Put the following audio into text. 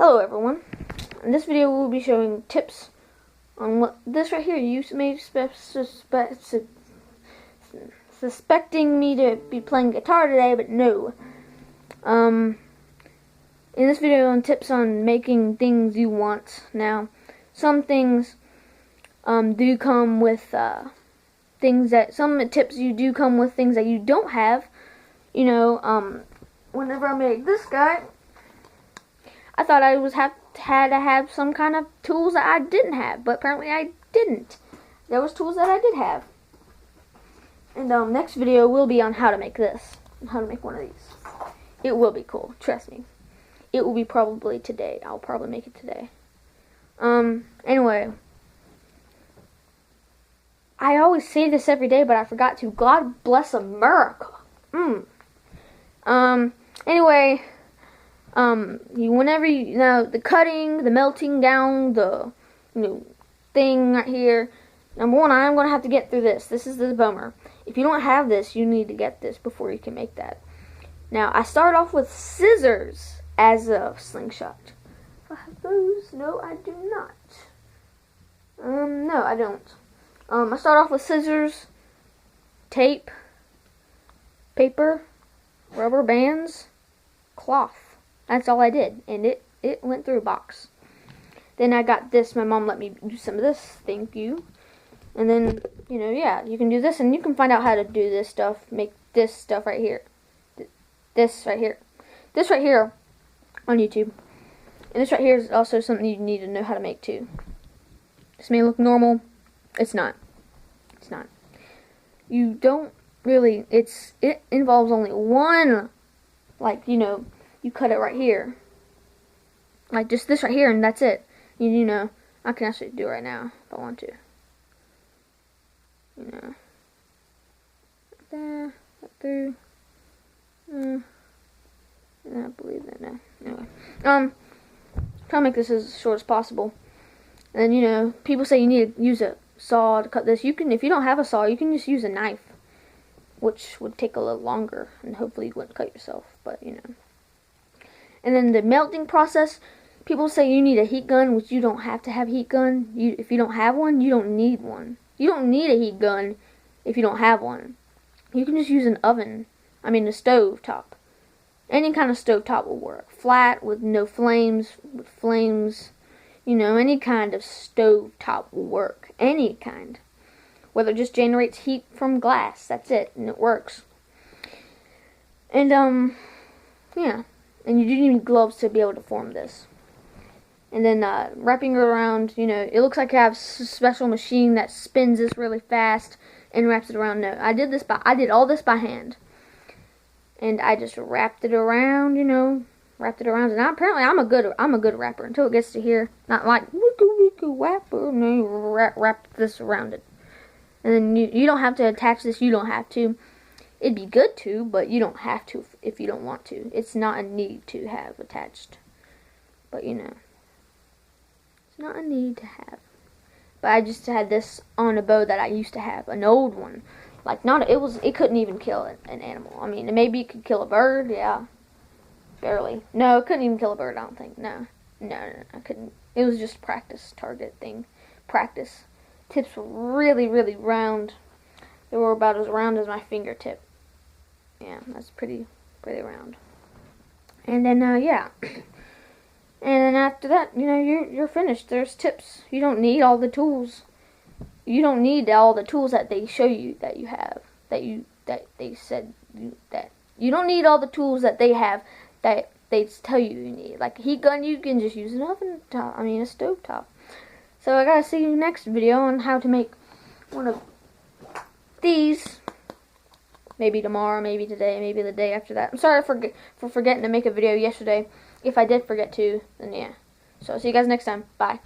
Hello everyone. In this video we'll be showing tips on what this right here. You may suspecting me to be playing guitar today, but no. In this video on tips on making things you want. Now, some things do come with things that some tips you do come with things that you don't have. You know, whenever I made this guy, I thought I had to have some kind of tools that I didn't have, but apparently I didn't. There was tools that I did have. And next video will be on how to make this, how to make one of these. It will be cool, trust me. It will be probably today. I'll probably make it today. Anyway, I always say this every day, but I forgot to. God bless America. Anyway. Whenever you know the cutting, the melting down, the thing right here. Number one, I'm gonna have to get through this. This is the bummer. If you don't have this, you need to get this before you can make that. Now, I start off with scissors as a slingshot. I have those? No, I do not. No, I don't. I start off with scissors, tape, paper, rubber bands, cloth. That's all I did, and it went through a box. Then I got this. My mom let me do some of this. Thank you. And then, yeah, you can do this, and you can find out how to do this stuff. Make this stuff right here. This right here. This right here on YouTube. And this right here is also something you need to know how to make too. This may look normal. It's not. It's not. You don't really. It involves only one, you cut it right here. Like just this right here, and that's it. I can actually do it right now if I want to. There, through. I believe that now. Anyway, try to make this as short as possible. And then people say you need to use a saw to cut this. You can, if you don't have a saw, you can just use a knife, which would take a little longer, and hopefully you wouldn't cut yourself. But And then the melting process, people say you need a heat gun, which you don't have to have a heat gun. If you don't have one, you don't need one. You don't need a heat gun if you don't have one. You can just use an oven. A stove top. Any kind of stove top will work. Flat, with no flames, with flames. Any kind of stove top will work. Any kind. Whether it just generates heat from glass. That's it, and it works. And, yeah. And you do need gloves to be able to form this. And then wrapping it around, it looks like I have a special machine that spins this really fast and wraps it around. No, I did all this by hand. And I just wrapped it around, wrapped it around. And apparently I'm a good wrapper until it gets to here. Not like wicka wrapper. No, you wrap this around it. And then you don't have to attach this. You don't have to. It'd be good to, but you don't have to if you don't want to. It's not a need to have attached. But it's not a need to have. But I just had this on a bow that I used to have, an old one. It couldn't even kill an animal. Maybe it could kill a bird, yeah. Barely. No, it couldn't even kill a bird, I don't think. No, I couldn't. It was just practice target thing. Practice. Tips were really, really round. They were about as round as my fingertip. Yeah, that's pretty round. And then, yeah. And then after that, you're finished. There's tips. You don't need all the tools. You don't need all the tools that they show you that you have. That they said that. You don't need all the tools that they have that they tell you need. Like a heat gun, you can just use an oven top. A stove top. So I gotta see you next video on how to make one of these. Maybe tomorrow, maybe today, maybe the day after that. I'm sorry for forgetting to make a video yesterday. If I did forget to, then yeah. So see you guys next time. Bye.